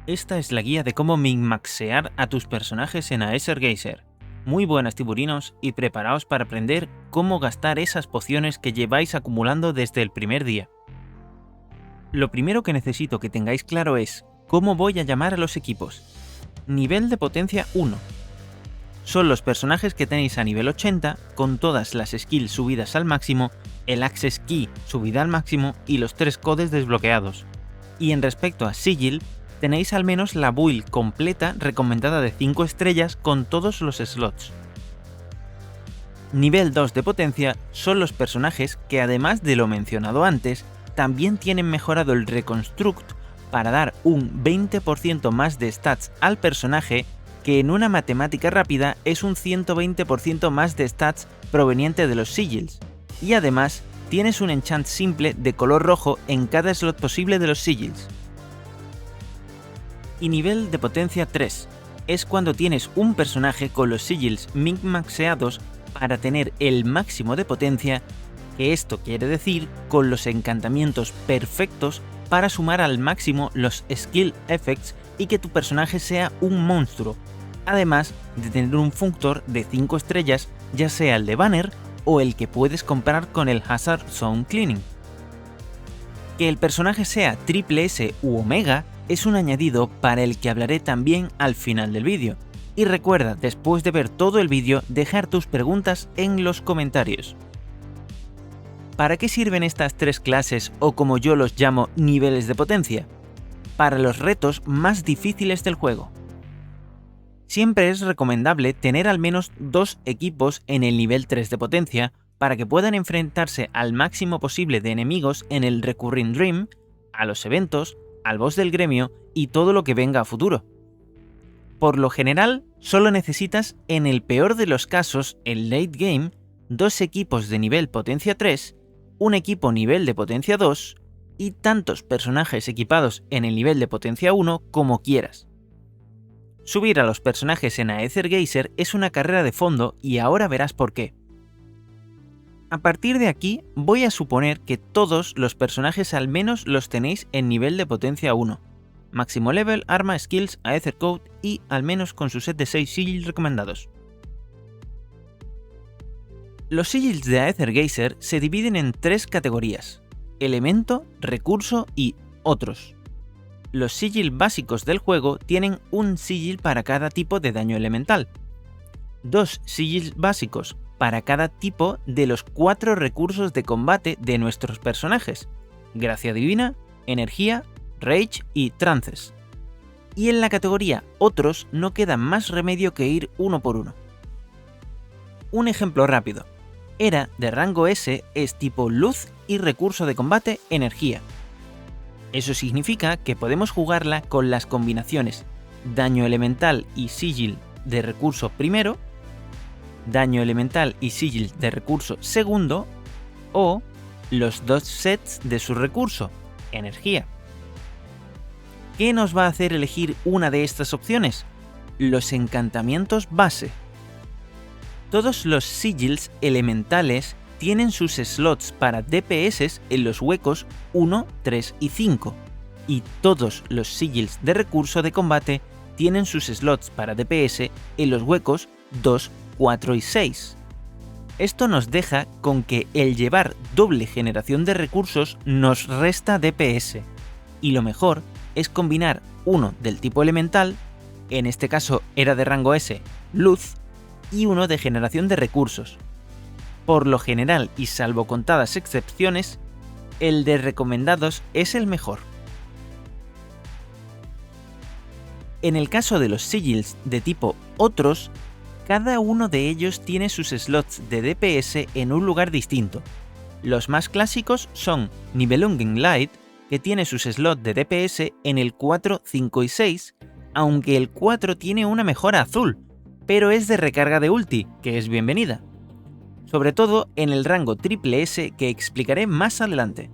Esta es la guía de cómo min-maxear a tus personajes en Aethergeyser. Muy buenas tiburinos y preparaos para aprender cómo gastar esas pociones que lleváis acumulando desde el primer día. Lo primero que necesito que tengáis claro es cómo voy a llamar a los equipos. Nivel de potencia 1. Son los personajes que tenéis a nivel 80 con todas las skills subidas al máximo, el Access Key subida al máximo y los 3 codes desbloqueados. Y en respecto a Sigil, tenéis al menos la build completa recomendada de 5 estrellas con todos los slots. Nivel 2 de potencia son los personajes que, además de lo mencionado antes, también tienen mejorado el Reconstruct para dar un 20% más de stats al personaje, que en una matemática rápida es un 120% más de stats proveniente de los Sigils, y además tienes un enchant simple de color rojo en cada slot posible de los Sigils. Y nivel de potencia 3 es cuando tienes un personaje con los Sigils min-maxeados para tener el máximo de potencia, que esto quiere decir con los encantamientos perfectos para sumar al máximo los skill effects y que tu personaje sea un monstruo, además de tener un functor de 5 estrellas, ya sea el de banner o el que puedes comprar con el Hazard Zone Cleaning. Que el personaje sea triple S u Omega es un añadido para el que hablaré también al final del vídeo. Y recuerda, después de ver todo el vídeo, dejar tus preguntas en los comentarios. ¿Para qué sirven estas 3 clases o, como yo los llamo, niveles de potencia? Para los retos más difíciles del juego. Siempre es recomendable tener al menos 2 equipos en el nivel 3 de potencia para que puedan enfrentarse al máximo posible de enemigos en el Recurring Dream, a los eventos, al boss del gremio y todo lo que venga a futuro. Por lo general, solo necesitas, en el peor de los casos, en late game, 2 equipos de nivel potencia 3, un equipo nivel de potencia 2 y tantos personajes equipados en el nivel de potencia 1 como quieras. Subir a los personajes en Aethergeyser es una carrera de fondo y ahora verás por qué. A partir de aquí voy a suponer que todos los personajes al menos los tenéis en nivel de potencia 1, máximo level, arma, skills, Aether Code y al menos con su set de 6 sigils recomendados. Los sigils de Aethergeyser se dividen en 3 categorías: elemento, recurso y otros. Los sigils básicos del juego tienen un sigil para cada tipo de daño elemental, 2 sigils básicos para cada tipo de los 4 recursos de combate de nuestros personajes: gracia divina, energía, rage y trances. Y en la categoría otros no queda más remedio que ir uno por uno. Un ejemplo rápido: Hera de rango S es tipo luz y recurso de combate energía. Eso significa que podemos jugarla con las combinaciones daño elemental y sigil de recurso primero, daño elemental y sigil de recurso segundo, o los 2 sets de su recurso, energía. ¿Qué nos va a hacer elegir una de estas opciones? Los encantamientos base. Todos los sigils elementales tienen sus slots para DPS en los huecos 1, 3 y 5, y todos los sigils de recurso de combate tienen sus slots para DPS en los huecos 2, 4 y 6. Esto nos deja con que el llevar doble generación de recursos nos resta DPS, y lo mejor es combinar uno del tipo elemental, en este caso era de rango S, luz, y uno de generación de recursos. Por lo general, y salvo contadas excepciones, el de recomendados es el mejor. En el caso de los sigils de tipo otros, cada uno de ellos tiene sus slots de DPS en un lugar distinto. Los más clásicos son Nibelungen Light, que tiene sus slots de DPS en el 4, 5 y 6, aunque el 4 tiene una mejora azul, pero es de recarga de ulti, que es bienvenida. Sobre todo en el rango triple S, que explicaré más adelante.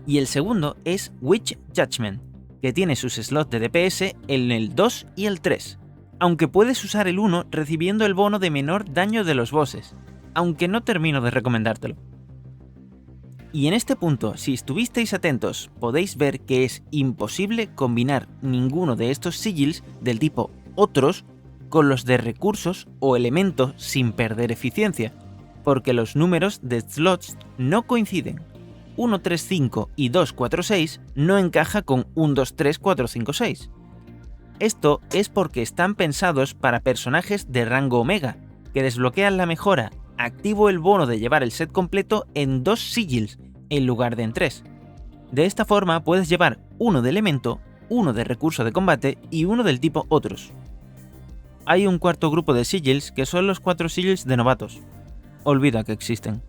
Y el segundo es Witch Judgment, que tiene sus slots de DPS en el 2 y el 3, aunque puedes usar el 1 recibiendo el bono de menor daño de los bosses, aunque no termino de recomendártelo. Y en este punto, si estuvisteis atentos, podéis ver que es imposible combinar ninguno de estos sigils del tipo otros con los de recursos o elementos sin perder eficiencia, porque los números de slots no coinciden. 1, 3, 5 y 2, 4, 6 no encaja con 1, 2, 3, 4, 5, 6. Esto es porque están pensados para personajes de rango Omega, que desbloquean la mejora activo el bono de llevar el set completo en 2 sigils en lugar de en 3. De esta forma puedes llevar uno de elemento, uno de recurso de combate y uno del tipo otros. Hay un cuarto grupo de sigils que son los 4 sigils de novatos. Olvida que existen.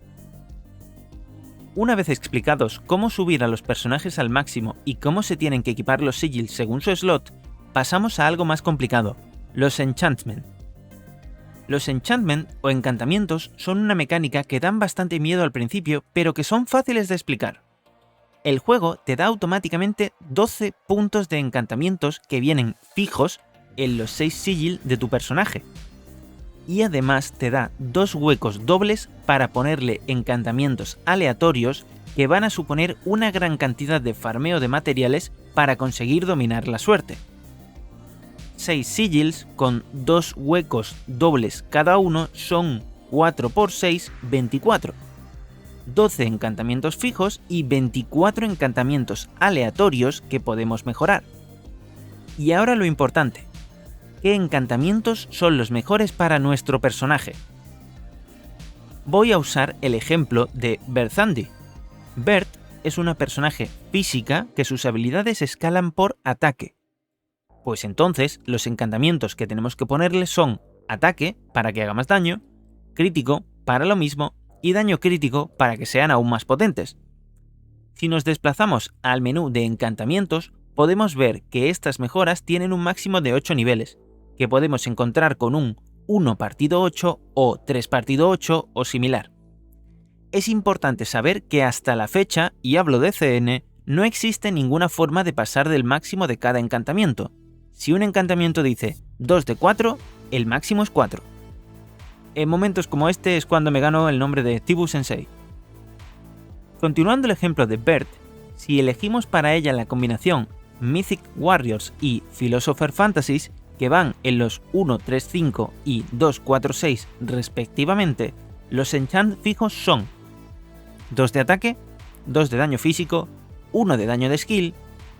Una vez explicados cómo subir a los personajes al máximo y cómo se tienen que equipar los sigils según su slot, pasamos a algo más complicado, los enchantment. Los enchantment o encantamientos son una mecánica que dan bastante miedo al principio, pero que son fáciles de explicar. El juego te da automáticamente 12 puntos de encantamientos que vienen fijos en los 6 sigil de tu personaje. Y además te da 2 huecos dobles para ponerle encantamientos aleatorios que van a suponer una gran cantidad de farmeo de materiales para conseguir dominar la suerte. 6 sigils con 2 huecos dobles cada uno son 4 por 6, 24. 12 encantamientos fijos y 24 encantamientos aleatorios que podemos mejorar. Y ahora lo importante. ¿Qué encantamientos son los mejores para nuestro personaje? Voy a usar el ejemplo de Berthandi. Bert es una personaje física que sus habilidades escalan por ataque. Pues entonces los encantamientos que tenemos que ponerle son ataque para que haga más daño, crítico para lo mismo y daño crítico para que sean aún más potentes. Si nos desplazamos al menú de encantamientos, podemos ver que estas mejoras tienen un máximo de 8 niveles, que podemos encontrar con un 1 partido 8 o 3 partido 8 o similar. Es importante saber que hasta la fecha, y hablo de CN, no existe ninguna forma de pasar del máximo de cada encantamiento. Si un encantamiento dice 2 de 4, el máximo es 4. En momentos como este es cuando me gano el nombre de Tibu Sensei. Continuando el ejemplo de Bert, si elegimos para ella la combinación Mythic Warriors y Philosopher Fantasies, que van en los 1, 3, 5 y 2, 4, 6 respectivamente, los enchant fijos son 2 de ataque, 2 de daño físico, 1 de daño de skill,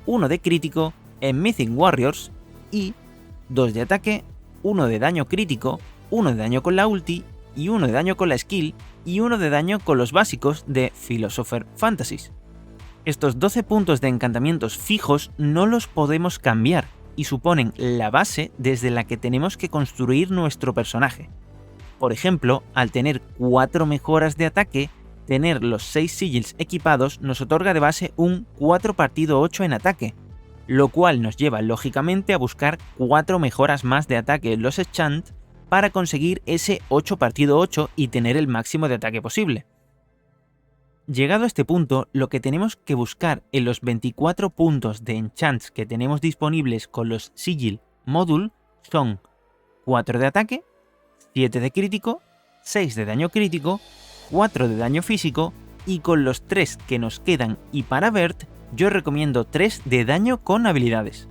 1 de crítico en Mythic Warriors y 2 de ataque, 1 de daño crítico, 1 de daño con la ulti y 1 de daño con la skill y 1 de daño con los básicos de Philosopher Fantasies. Estos 12 puntos de encantamientos fijos no los podemos cambiar y suponen la base desde la que tenemos que construir nuestro personaje. Por ejemplo, al tener 4 mejoras de ataque, tener los 6 sigils equipados nos otorga de base un 4 partido 8 en ataque, lo cual nos lleva lógicamente a buscar 4 mejoras más de ataque en los enchant para conseguir ese 8 partido 8 y tener el máximo de ataque posible. Llegado a este punto, lo que tenemos que buscar en los 24 puntos de enchants que tenemos disponibles con los Sigil Module son 4 de ataque, 7 de crítico, 6 de daño crítico, 4 de daño físico y con los 3 que nos quedan y para Bert, yo recomiendo 3 de daño con habilidades.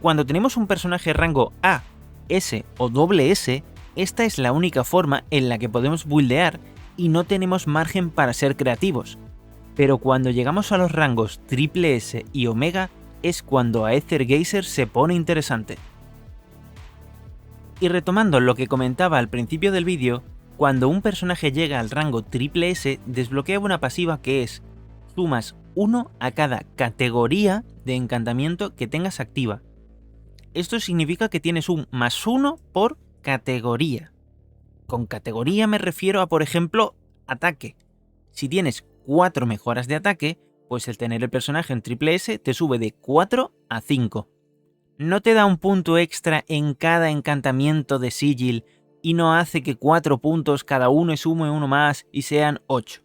Cuando tenemos un personaje rango A, S o SS, esta es la única forma en la que podemos buildear y no tenemos margen para ser creativos, pero cuando llegamos a los rangos triple S y Omega es cuando Aethergeyser se pone interesante. Y retomando lo que comentaba al principio del vídeo, cuando un personaje llega al rango triple S desbloquea una pasiva que es sumas 1 a cada categoría de encantamiento que tengas activa. Esto significa que tienes un +1 por categoría. Con categoría me refiero a, por ejemplo, ataque. Si tienes 4 mejoras de ataque, pues el tener el personaje en triple S te sube de 4 a 5. No te da un punto extra en cada encantamiento de Sigil y no hace que 4 puntos cada uno sume uno más y sean 8.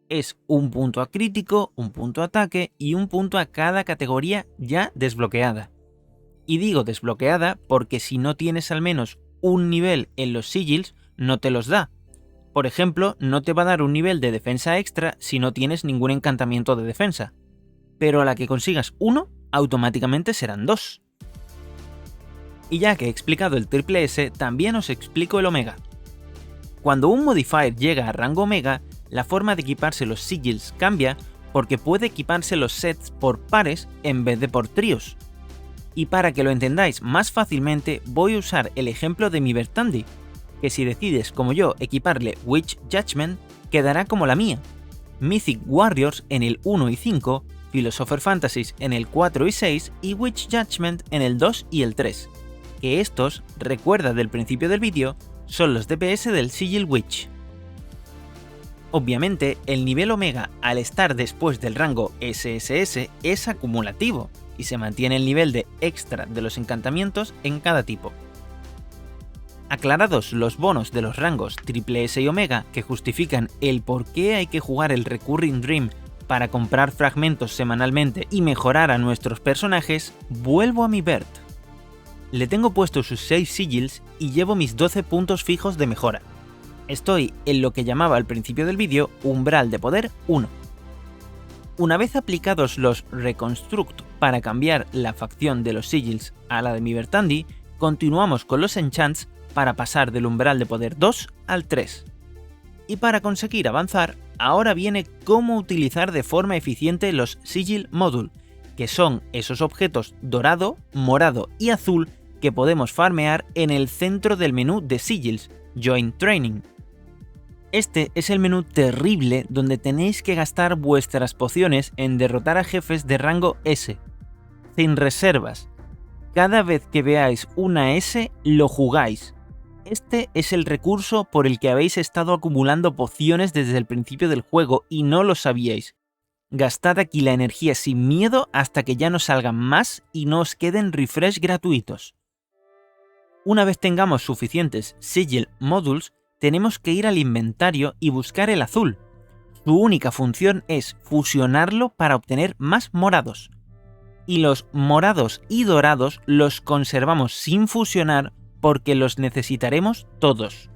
Es un punto a crítico, un punto a ataque y un punto a cada categoría ya desbloqueada. Y digo desbloqueada porque si no tienes al menos un nivel en los sigils, no te los da. Por ejemplo, no te va a dar un nivel de defensa extra si no tienes ningún encantamiento de defensa, pero a la que consigas uno, automáticamente serán 2. Y ya que he explicado el triple S, también os explico el Omega. Cuando un modifier llega a rango Omega, la forma de equiparse los sigils cambia porque puede equiparse los sets por pares en vez de por tríos. Y para que lo entendáis más fácilmente, voy a usar el ejemplo de mi Bertandi, que si decides como yo equiparle Witch Judgment, quedará como la mía. Mythic Warriors en el 1 y 5, Philosopher Fantasies en el 4 y 6 y Witch Judgment en el 2 y el 3, que estos, recuerda del principio del vídeo, son los DPS del Sigil Witch. Obviamente, el nivel Omega al estar después del rango SSS es acumulativo y se mantiene el nivel de extra de los encantamientos en cada tipo. Aclarados los bonos de los rangos Triple S y Omega que justifican el por qué hay que jugar el Recurring Dream para comprar fragmentos semanalmente y mejorar a nuestros personajes, vuelvo a mi Bert. Le tengo puesto sus 6 sigils y llevo mis 12 puntos fijos de mejora. Estoy en lo que llamaba al principio del vídeo umbral de poder 1. Una vez aplicados los Reconstruct para cambiar la facción de los sigils a la de mi Bertandi, continuamos con los enchants para pasar del umbral de poder 2 al 3. Y para conseguir avanzar, ahora viene cómo utilizar de forma eficiente los Sigil Module, que son esos objetos dorado, morado y azul que podemos farmear en el centro del menú de Sigils, Join Training. Este es el menú terrible donde tenéis que gastar vuestras pociones en derrotar a jefes de rango S. Sin reservas. Cada vez que veáis una S, lo jugáis. Este es el recurso por el que habéis estado acumulando pociones desde el principio del juego y no lo sabíais. Gastad aquí la energía sin miedo hasta que ya no salgan más y no os queden refresh gratuitos. Una vez tengamos suficientes Sigil Modules, tenemos que ir al inventario y buscar el azul. Su única función es fusionarlo para obtener más morados. Y los morados y dorados los conservamos sin fusionar porque los necesitaremos todos.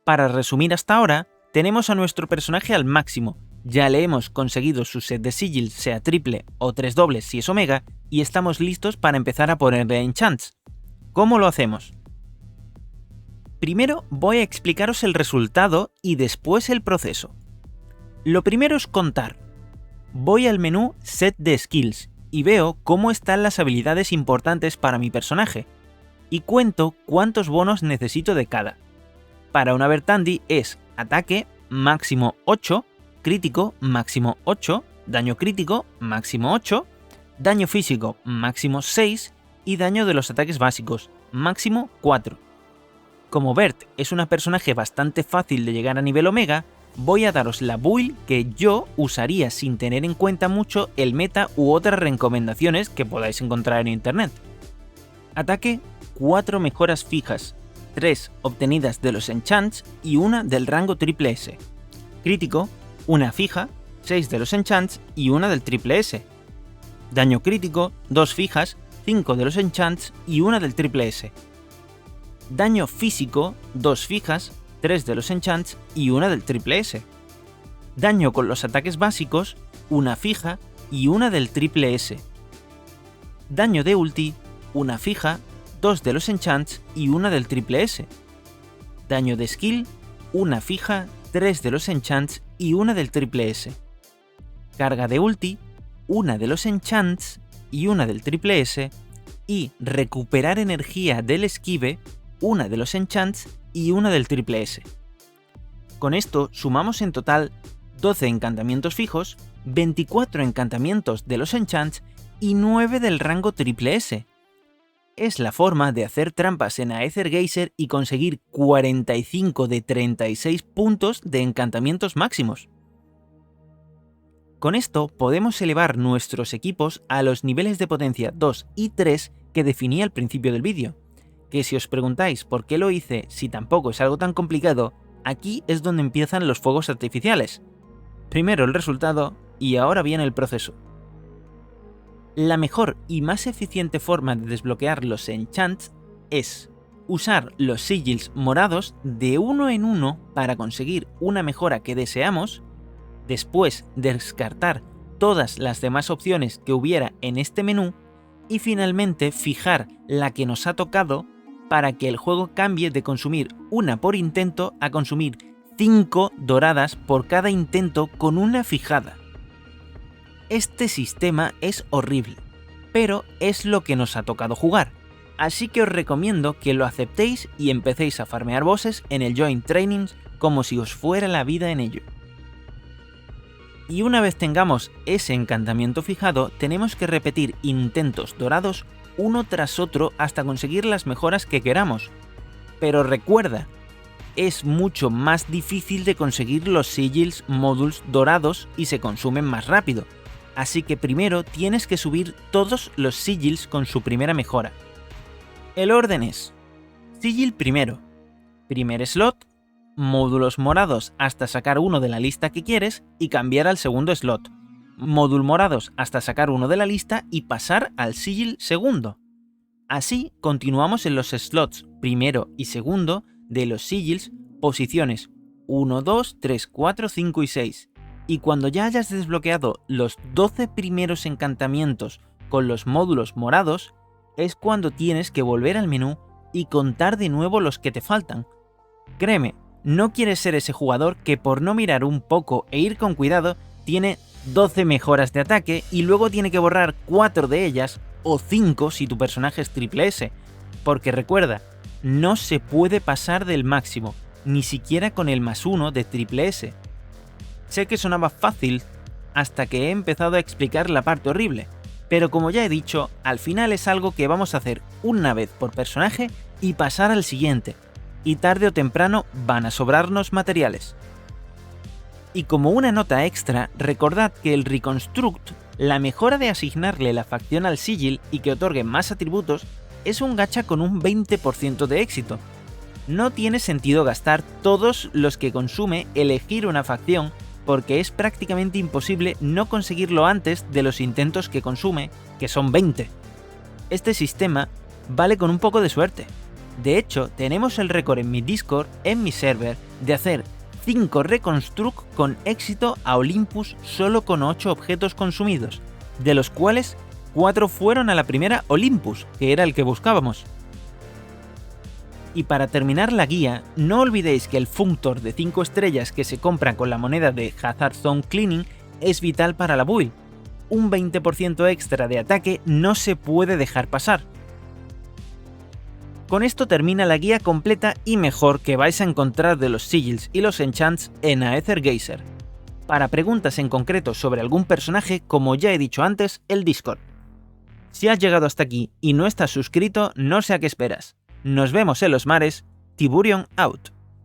Para resumir hasta ahora, tenemos a nuestro personaje al máximo, ya le hemos conseguido su set de sigils, sea triple o 3 dobles si es Omega, y estamos listos para empezar a ponerle enchants. ¿Cómo lo hacemos? Primero voy a explicaros el resultado y después el proceso. Lo primero es contar. Voy al menú Set de Skills y veo cómo están las habilidades importantes para mi personaje, y cuento cuántos bonos necesito de cada. Para una Bertandi es ataque máximo 8, crítico máximo 8, daño crítico máximo 8, daño físico máximo 6 y daño de los ataques básicos máximo 4. Como Bert es una personaje bastante fácil de llegar a nivel Omega, voy a daros la build que yo usaría sin tener en cuenta mucho el meta u otras recomendaciones que podáis encontrar en internet. Ataque, 4 mejoras fijas, 3 obtenidas de los enchants y una del rango triple S. Crítico, una fija, 6 de los enchants y una del triple S. Daño crítico, 2 fijas, 5 de los enchants y una del triple S. Daño físico, 2 fijas, 3 de los enchants y una del triple S. Daño con los ataques básicos, una fija y una del triple S. Daño de ulti, una fija, 2 de los enchants y una del triple S. Daño de skill, una fija, 3 de los enchants y una del triple S. Carga de ulti, una de los enchants y una del triple S. Y recuperar energía del esquive, una de los enchants y una del triple S. Con esto sumamos en total 12 encantamientos fijos, 24 encantamientos de los enchants y 9 del rango triple S. Es la forma de hacer trampas en Aethergeyser y conseguir 45 de 36 puntos de encantamientos máximos. Con esto podemos elevar nuestros equipos a los niveles de potencia 2 y 3 que definí al principio del vídeo, que si os preguntáis por qué lo hice si tampoco es algo tan complicado, aquí es donde empiezan los fuegos artificiales. Primero el resultado y ahora viene el proceso. La mejor y más eficiente forma de desbloquear los enchants es usar los sigils morados de uno en uno para conseguir una mejora que deseamos, después descartar todas las demás opciones que hubiera en este menú y finalmente fijar la que nos ha tocado para que el juego cambie de consumir una por intento a consumir 5 doradas por cada intento con una fijada. Este sistema es horrible, pero es lo que nos ha tocado jugar, así que os recomiendo que lo aceptéis y empecéis a farmear bosses en el Joint Trainings como si os fuera la vida en ello. Y una vez tengamos ese encantamiento fijado, tenemos que repetir intentos dorados uno tras otro hasta conseguir las mejoras que queramos. Pero recuerda, es mucho más difícil de conseguir los sigils modules dorados y se consumen más rápido, así que primero tienes que subir todos los sigils con su primera mejora. El orden es: sigil primero, primer slot, módulos morados hasta sacar uno de la lista que quieres y cambiar al segundo slot, módulos morados hasta sacar uno de la lista y pasar al sigil segundo. Así continuamos en los slots primero y segundo de los sigils, posiciones 1, 2, 3, 4, 5 y 6. Y cuando ya hayas desbloqueado los 12 primeros encantamientos con los módulos morados, es cuando tienes que volver al menú y contar de nuevo los que te faltan. Créeme, no quieres ser ese jugador que por no mirar un poco e ir con cuidado tiene 12 mejoras de ataque y luego tiene que borrar 4 de ellas o 5 si tu personaje es triple S, porque recuerda, no se puede pasar del máximo, ni siquiera con el +1 de triple S. Sé que sonaba fácil hasta que he empezado a explicar la parte horrible, pero como ya he dicho, al final es algo que vamos a hacer una vez por personaje y pasar al siguiente, y tarde o temprano van a sobrarnos materiales. Y como una nota extra, recordad que el Reconstruct, la mejora de asignarle la facción al sigil y que otorgue más atributos, es un gacha con un 20% de éxito. No tiene sentido gastar todos los que consume elegir una facción porque es prácticamente imposible no conseguirlo antes de los intentos que consume, que son 20. Este sistema vale con un poco de suerte. De hecho, tenemos el récord en mi Discord, en mi server, de hacer 5 Reconstruct con éxito a Olympus solo con 8 objetos consumidos, de los cuales 4 fueron a la primera Olympus, que era el que buscábamos. Y para terminar la guía, no olvidéis que el Functor de 5 estrellas que se compra con la moneda de Hazard Zone Cleaning es vital para la build. Un 20% extra de ataque no se puede dejar pasar. Con esto termina la guía completa y mejor que vais a encontrar de los sigils y los enchants en Aethergeyser. Para preguntas en concreto sobre algún personaje, como ya he dicho antes, el Discord. Si has llegado hasta aquí y no estás suscrito, no sé a qué esperas. Nos vemos en los mares. Tiburion out.